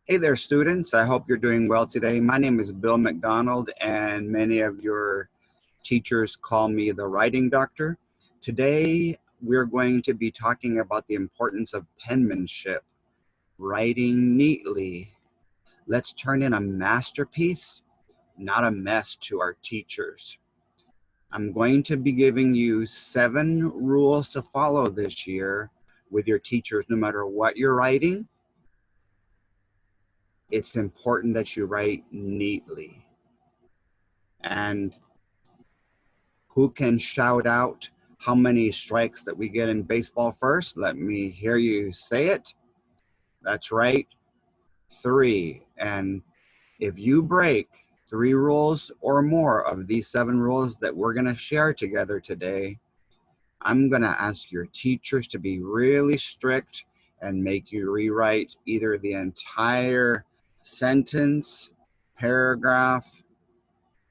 Hey there, students. I hope you're doing well today. My name is Bill MacDonald, and many of your teachers call me the writing doctor. Today, we're going to be talking about the importance of penmanship, writing neatly. Let's turn in a masterpiece, not a mess, to our teachers. I'm going to be giving you 7 rules to follow this year with your teachers, no matter what you're writing. It's important that you write neatly. And who can shout out how many strikes that we get in baseball first? Let me hear you say it. That's right, 3. And if you break 3 rules or more of these 7 rules that we're going to share together today, I'm going to ask your teachers to be really strict and make you rewrite either the entire sentence, paragraph,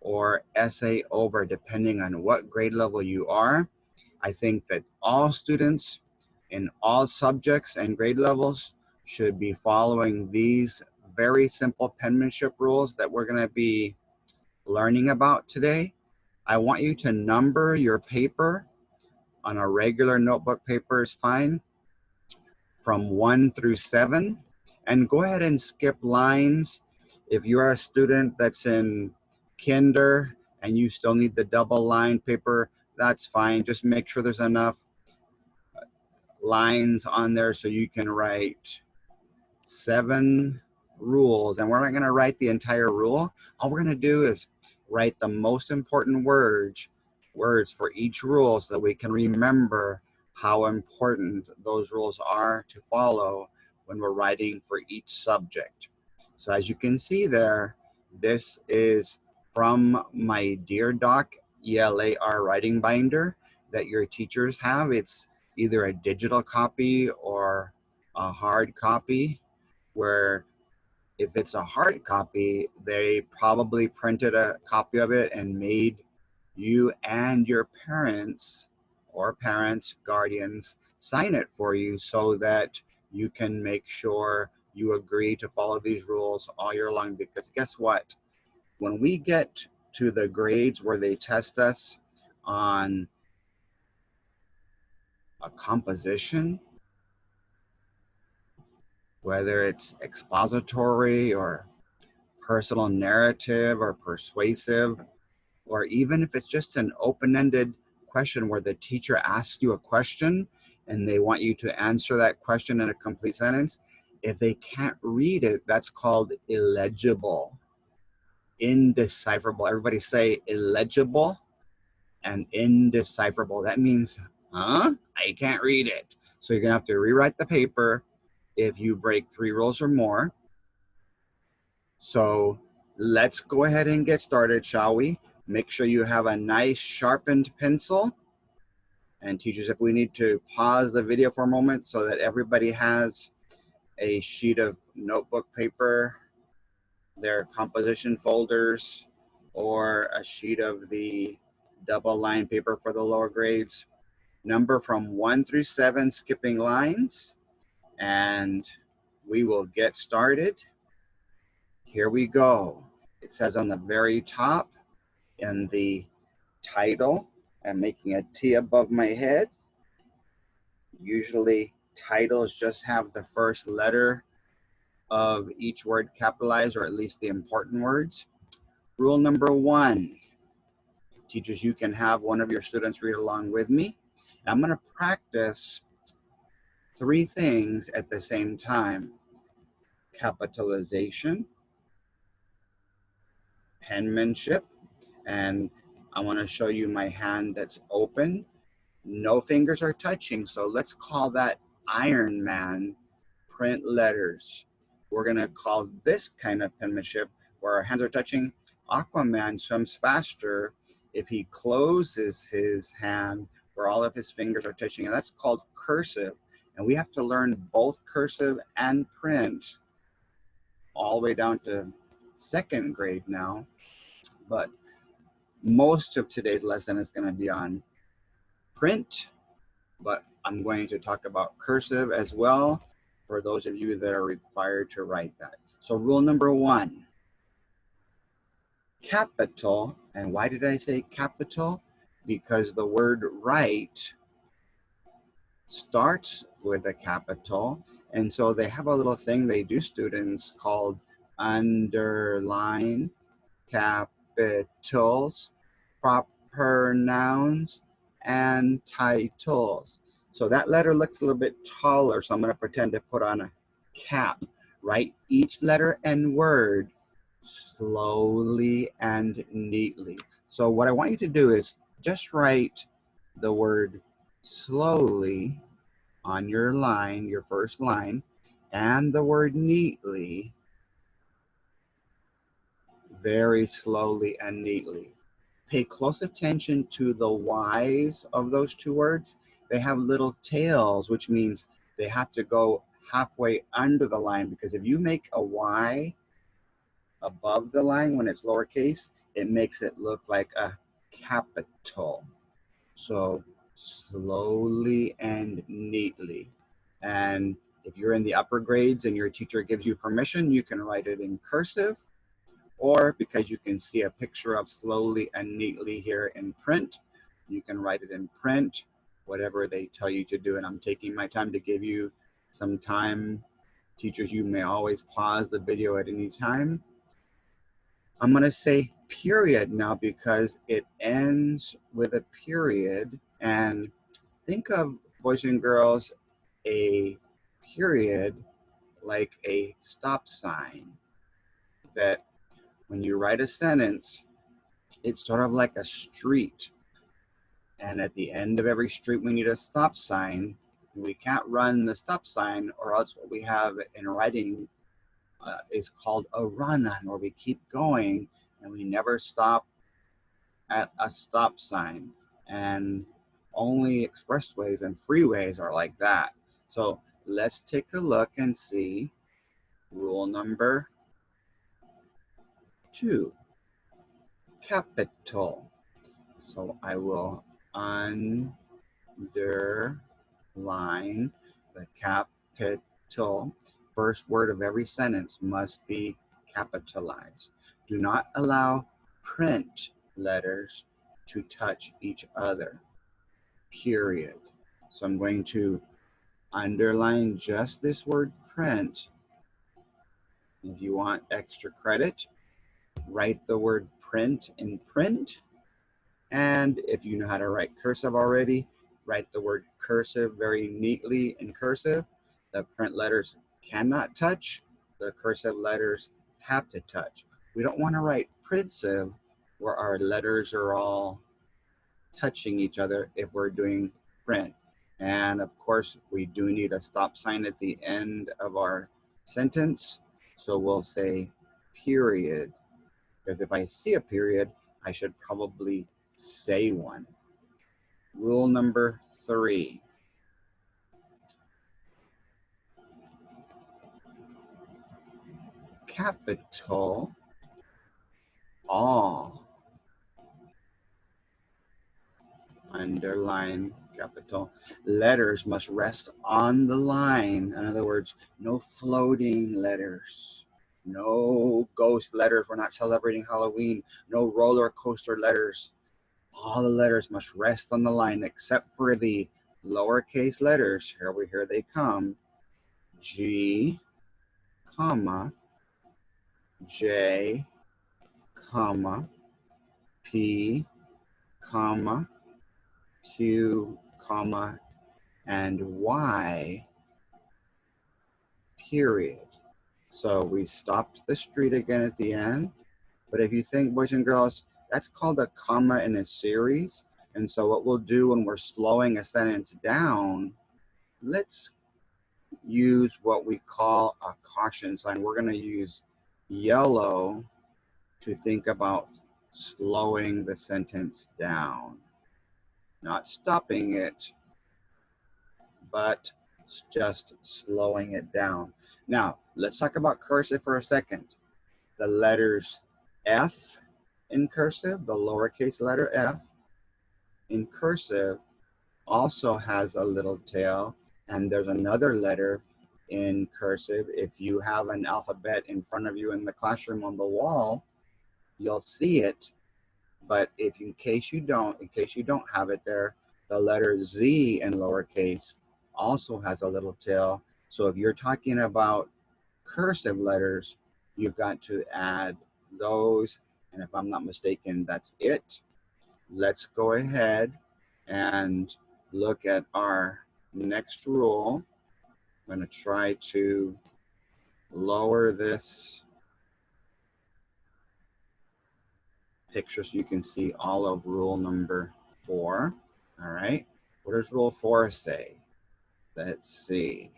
or essay over, depending on what grade level you are. I think that all students in all subjects and grade levels should be following these very simple penmanship rules that we're going to be learning about today. I want you to number your paper on a regular notebook paper is fine, from 1 through 7, and go ahead and skip lines. If you are a student that's in kinder and you still need the double line paper, that's fine. Just make sure there's enough lines on there so you can write 7 rules. And we're not going to write the entire rule. All we're going to do is write the most important words for each rule so that we can remember how important those rules are to follow when we're writing for each subject. So as you can see there, this is from my Dear Doc ELAR Writing Binder that your teachers have. It's either a digital copy or a hard copy, where if it's a hard copy, they probably printed a copy of it and made you and your parents, guardians, sign it for you so that you can make sure you agree to follow these rules all year long. Because guess what? When we get to the grades where they test us on a composition, whether it's expository or personal narrative or persuasive, or even if it's just an open-ended question where the teacher asks you a question and they want you to answer that question in a complete sentence, if they can't read it, that's called illegible, indecipherable. Everybody say illegible and indecipherable. That means, huh? I can't read it. So you're gonna have to rewrite the paper if you break 3 rules or more. So let's go ahead and get started, shall we? Make sure you have a nice sharpened pencil. And teachers, if we need to pause the video for a moment so that everybody has a sheet of notebook paper, their composition folders, or a sheet of the double line paper for the lower grades. Number from 1 through 7, skipping lines, and we will get started. Here we go. It says on the very top in the title, I'm making a T above my head. Usually titles just have the first letter of each word capitalized, or at least the important words. Rule number 1. Teachers, you can have one of your students read along with me. I'm going to practice 3 things at the same time: capitalization, penmanship, and I want to show you my hand that's open. No fingers are touching, so let's call that Iron Man print letters. We're going to call this kind of penmanship, where our hands are touching, Aquaman swims faster if he closes his hand where all of his fingers are touching, and that's called cursive. And we have to learn both cursive and print all the way down to 2nd grade now. But most of today's lesson is going to be on print, but I'm going to talk about cursive as well for those of you that are required to write that. So rule number 1, capital. And why did I say capital? Because the word write starts with a capital. And so they have a little thing they do, students, called underline capitals, proper nouns, and titles. So that letter looks a little bit taller, so I'm going to pretend to put on a cap. Write each letter and word slowly and neatly. So what I want you to do is just write the word slowly on your line, your first line, and the word neatly very slowly and neatly. Pay close attention to the Y's of those two words. They have little tails, which means they have to go halfway under the line, because if you make a Y above the line when it's lowercase, it makes it look like a capital. So slowly and neatly. And if you're in the upper grades and your teacher gives you permission, you can write it in cursive, or because you can see a picture of slowly and neatly here in print, you can write it in print, whatever they tell you to do. And I'm taking my time to give you some time. Teachers, you may always pause the video at any time. I'm going to say period now because it ends with a period. And think of, boys and girls, a period like a stop sign, that when you write a sentence, it's sort of like a street. And at the end of every street, we need a stop sign. We can't run the stop sign, or else what we have in writing is called a run-on, where we keep going and we never stop at a stop sign. And only expressways and freeways are like that. So let's take a look and see rule number 2, capital. So I will underline the capital. First word of every sentence must be capitalized. Do not allow print letters to touch each other, period. So I'm going to underline just this word print. If you want extra credit, write the word print in print. And if you know how to write cursive already, write the word cursive very neatly in cursive. The print letters cannot touch. The cursive letters have to touch. We don't want to write printsive where our letters are all touching each other if we're doing print. And of course, we do need a stop sign at the end of our sentence. So we'll say period, because if I see a period, I should probably say one. Rule number 3. Capital all. Underline capital. Letters must rest on the line. In other words, no floating letters. No ghost letters. We're not celebrating Halloween. No roller coaster letters. All the letters must rest on the line except for the lowercase letters. Here they come. G, comma, J, comma, P, comma, Q, comma, and Y, period. So we stopped the street again at the end. But if you think, boys and girls, that's called a comma in a series. And so what we'll do when we're slowing a sentence down, let's use what we call a caution sign. We're going to use yellow to think about slowing the sentence down. Not stopping it, but just slowing it down. Now, let's talk about cursive for a second. The letters F in cursive, the lowercase letter F in cursive, also has a little tail, and there's another letter in cursive. If you have an alphabet in front of you in the classroom on the wall, you'll see it. But in case you don't have it there, the letter Z in lowercase also has a little tail. So if you're talking about cursive letters, you've got to add those. And if I'm not mistaken, that's it. Let's go ahead and look at our next rule. I'm going to try to lower this picture so you can see all of rule number 4. All right. What does rule 4 say? Let's see.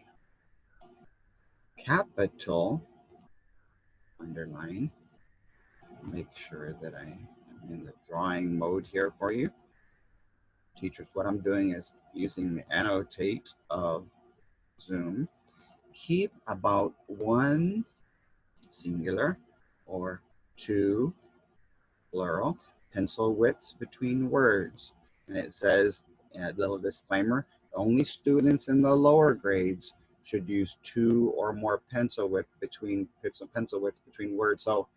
Capital, underline. Make sure that I am in the drawing mode here for you. Teachers, what I'm doing is using the annotate of Zoom. Keep about 1 singular or 2 plural pencil widths between words. And it says, a little disclaimer, only students in the lower grades should use 2 or more pencil widths between words. So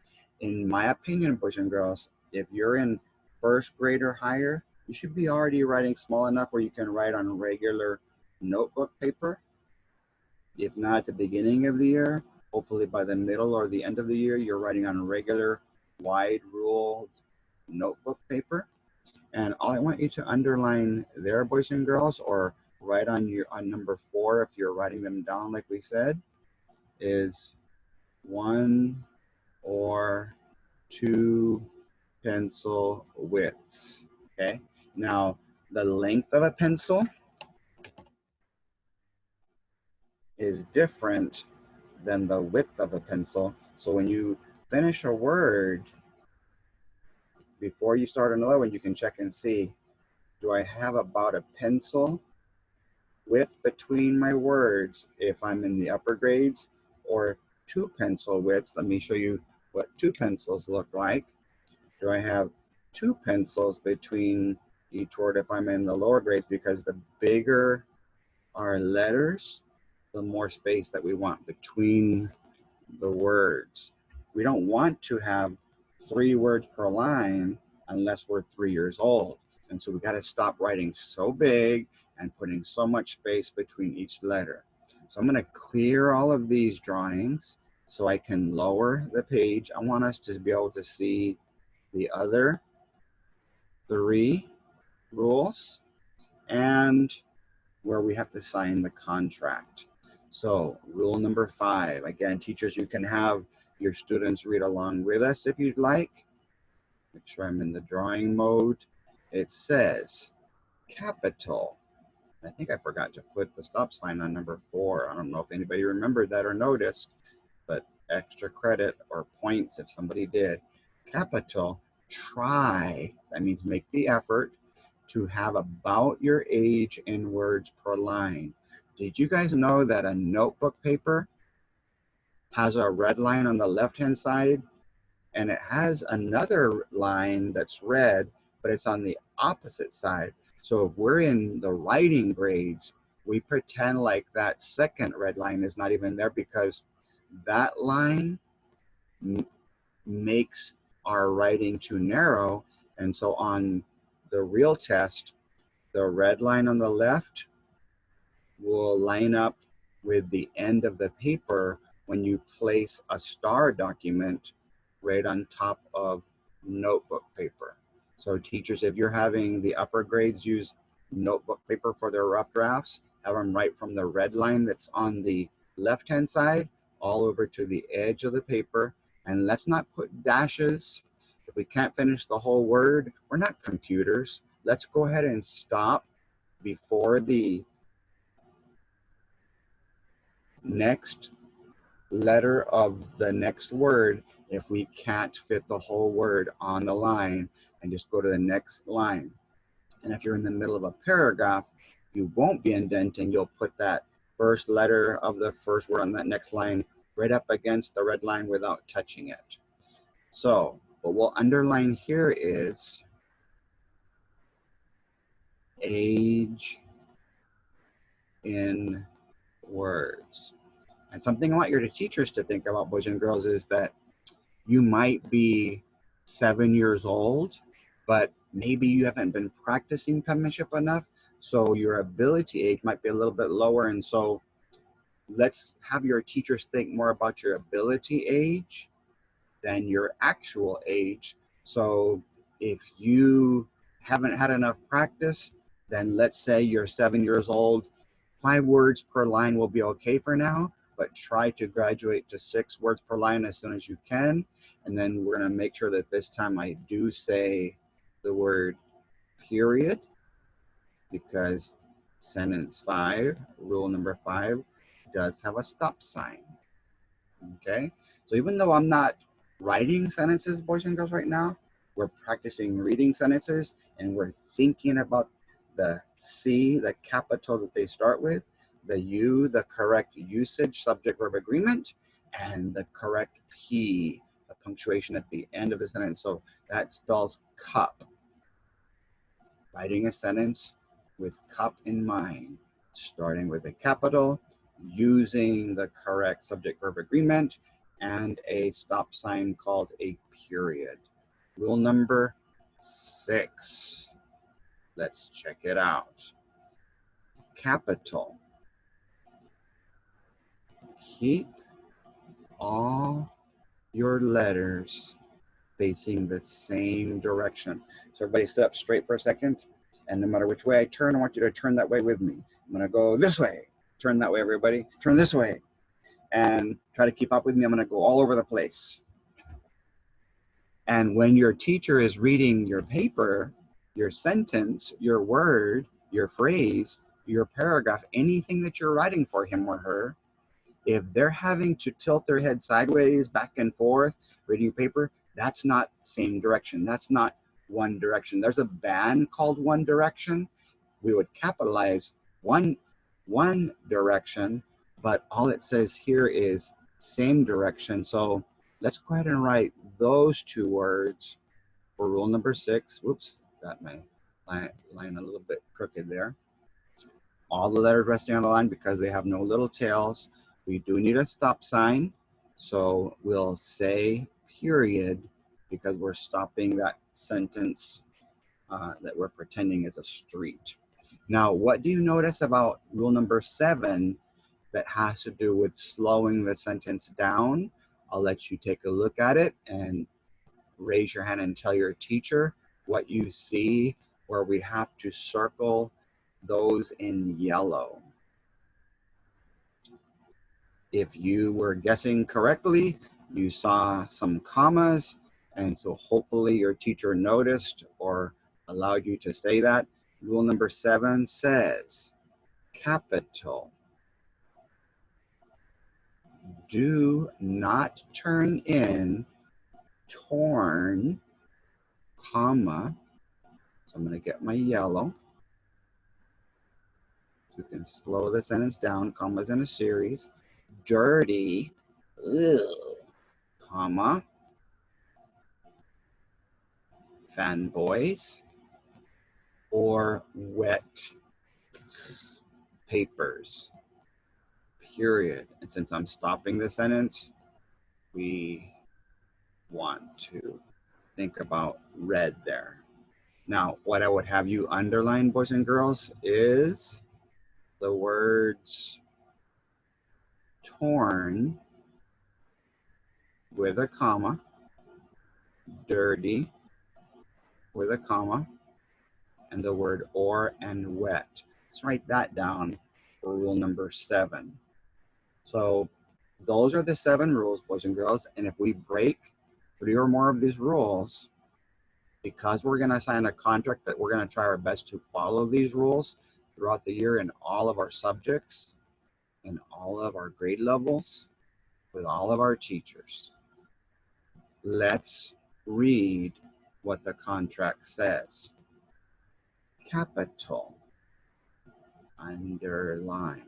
in my opinion, boys and girls, if you're in first grade or higher, you should be already writing small enough where you can write on regular notebook paper. If not at the beginning of the year, hopefully by the middle or the end of the year, you're writing on regular wide ruled notebook paper. And all I want you to underline there, boys and girls, or write on number 4 if you're writing them down like we said, is 1 or 2 pencil widths. Okay. Now the length of a pencil is different than the width of a pencil. So when you finish a word, before you start another one, you can check and see, do I have about a pencil width between my words if I'm in the upper grades, or 2 pencil widths? Let me show you what 2 pencils look like. Do I have 2 pencils between each word if I'm in the lower grades? Because the bigger our letters, the more space that we want between the words. We don't want to have 3 words per line unless we're 3 years old. And so we got to stop writing so big and putting so much space between each letter. So I'm going to clear all of these drawings so I can lower the page. I want us to be able to see the other 3 rules and where we have to sign the contract. So rule number 5, again, teachers, you can have your students read along with us if you'd like. Make sure I'm in the drawing mode. It says capital. I think I forgot to put the stop sign on number 4. I don't know if anybody remembered that or noticed, but extra credit or points if somebody did. Capital, try, that means make the effort to have about your age in words per line. Did you guys know that a notebook paper has a red line on the left-hand side, and it has another line that's red, but it's on the opposite side? So if we're in the writing grades, we pretend like that second red line is not even there, because that line makes our writing too narrow. And so on the real test, the red line on the left will line up with the end of the paper when you place a star document right on top of notebook paper. So teachers, if you're having the upper grades use notebook paper for their rough drafts, have them write from the red line that's on the left-hand side all over to the edge of the paper. And let's not put dashes. If we can't finish the whole word, we're not computers. Let's go ahead and stop before the next letter of the next word if we can't fit the whole word on the line, and just go to the next line. And if you're in the middle of a paragraph, you won't be indenting. You'll put that first letter of the first word on that next line right up against the red line without touching it. So what we'll underline here is age in words. And something I want your teachers to think about, boys and girls, is that you might be 7 years old, but maybe you haven't been practicing penmanship enough, so your ability age might be a little bit lower. And so let's have your teachers think more about your ability age than your actual age. So if you haven't had enough practice, then let's say you're 7 years old, 5 words per line will be okay for now, but try to graduate to 6 words per line as soon as you can. And then we're going to make sure that this time I do say the word period, because sentence 5, rule number 5, does have a stop sign. Okay, so even though I'm not writing sentences, boys and girls, right now, we're practicing reading sentences, and we're thinking about the C, the capital that they start with, the U, the correct usage, subject, verb, agreement, and the correct P, the punctuation at the end of the sentence. So that spells cup. Writing a sentence with cup in mind, starting with a capital, using the correct subject verb agreement, and a stop sign called a period. Rule number 6. Let's check it out. Capital. Keep all your letters facing the same direction. So everybody sit up straight for a second, and no matter which way I turn, I want you to turn that way with me. I'm gonna go this way, turn that way, everybody, turn this way, and try to keep up with me. I'm gonna go all over the place. And when your teacher is reading your paper, your sentence, your word, your phrase, your paragraph, anything that you're writing for him or her, if they're having to tilt their head sideways, back and forth, reading your paper, that's not same direction. That's not one direction. There's a band called One Direction. We would capitalize one direction, but all it says here is same direction. So let's go ahead and write those 2 words for rule number 6. Whoops, got my line a little bit crooked there. All the letters resting on the line because they have no little tails. We do need a stop sign, so we'll say period because we're stopping that sentence that we're pretending is a street. Now, what do you notice about rule number 7 that has to do with slowing the sentence down? I'll let you take a look at it and raise your hand and tell your teacher what you see where we have to circle those in yellow. If you were guessing correctly, you saw some commas, and so hopefully your teacher noticed or allowed you to say that. Rule number 7 says, capital. Do not turn in torn, comma. So I'm going to get my yellow. So you can slow the sentence down, commas in a series. Dirty, comma, fanboys, or wet papers, period. And since I'm stopping the sentence, we want to think about red there. Now, what I would have you underline, boys and girls, is the words torn with a comma, dirty with a comma, and the word or and wet. Let's write that down for rule number 7. So those are the 7 rules, boys and girls. And if we break 3 or more of these rules, because we're going to sign a contract that we're going to try our best to follow these rules throughout the year in all of our subjects, in all of our grade levels, with all of our teachers. Let's read what the contract says. Capital, underline.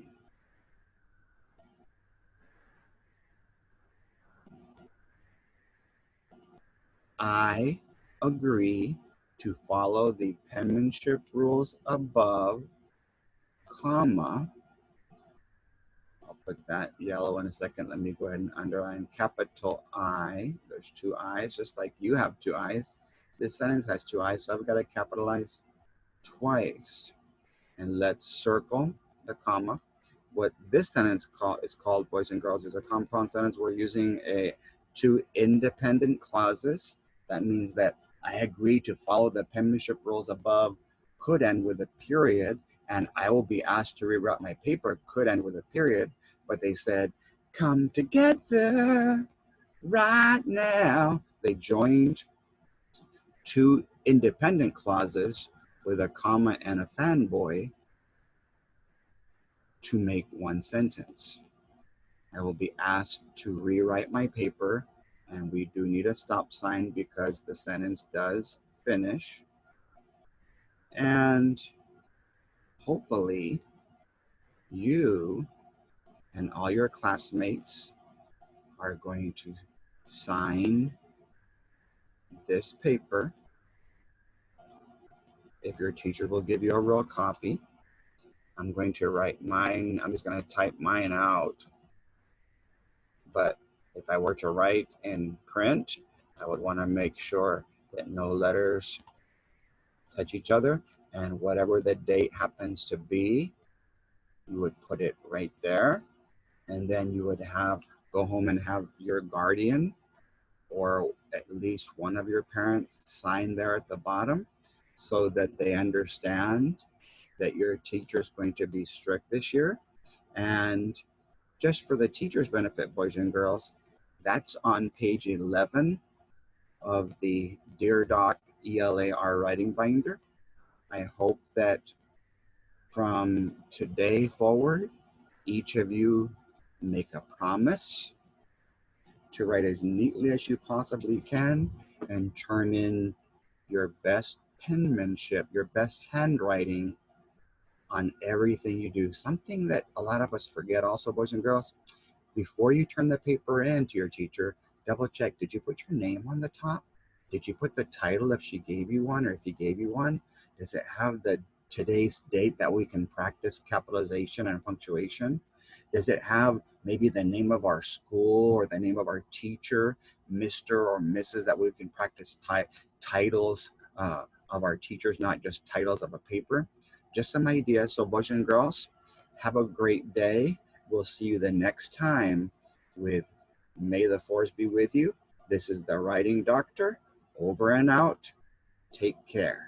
I agree to follow the penmanship rules above, comma. I'll put that yellow in a second. Let me go ahead and underline capital I. There's two I's, just like you have two I's. This sentence has two I's, so I've got to capitalize twice. And let's circle the comma. What this sentence is called, boys and girls, is a compound sentence. We're using two independent clauses. That means that I agree to follow the penmanship rules above, could end with a period, and I will be asked to rewrite my paper, could end with a period, but they said, come together right now. They joined two independent clauses with a comma and a fanboy to make one sentence. I will be asked to rewrite my paper, and we do need a stop sign because the sentence does finish. And hopefully you and all your classmates are going to sign this paper. If your teacher will give you a real copy, I'm going to write mine. I'm just going to type mine out. But if I were to write in print, I would want to make sure that no letters touch each other, and whatever the date happens to be, you would put it right there, and then you would go home and have your guardian or at least one of your parents sign there at the bottom so that they understand that your teacher is going to be strict this year. And just for the teacher's benefit, boys and girls, that's on page 11 of the Dear Doc ELAR Writing Binder. I hope that from today forward, each of you make a promise to write as neatly as you possibly can and turn in your best penmanship, your best handwriting on everything you do. Something that a lot of us forget also, boys and girls, before you turn the paper in to your teacher, double check, did you put your name on the top? Did you put the title if she gave you one, or if he gave you one? Does it have the today's date that we can practice capitalization and punctuation? Does it have maybe the name of our school or the name of our teacher, Mr. or Mrs., that we can practice titles of our teachers, not just titles of a paper? Just some ideas. So boys and girls, have a great day. We'll see you the next time with May the Force be with you. This is the Writing Doctor, over and out. Take care.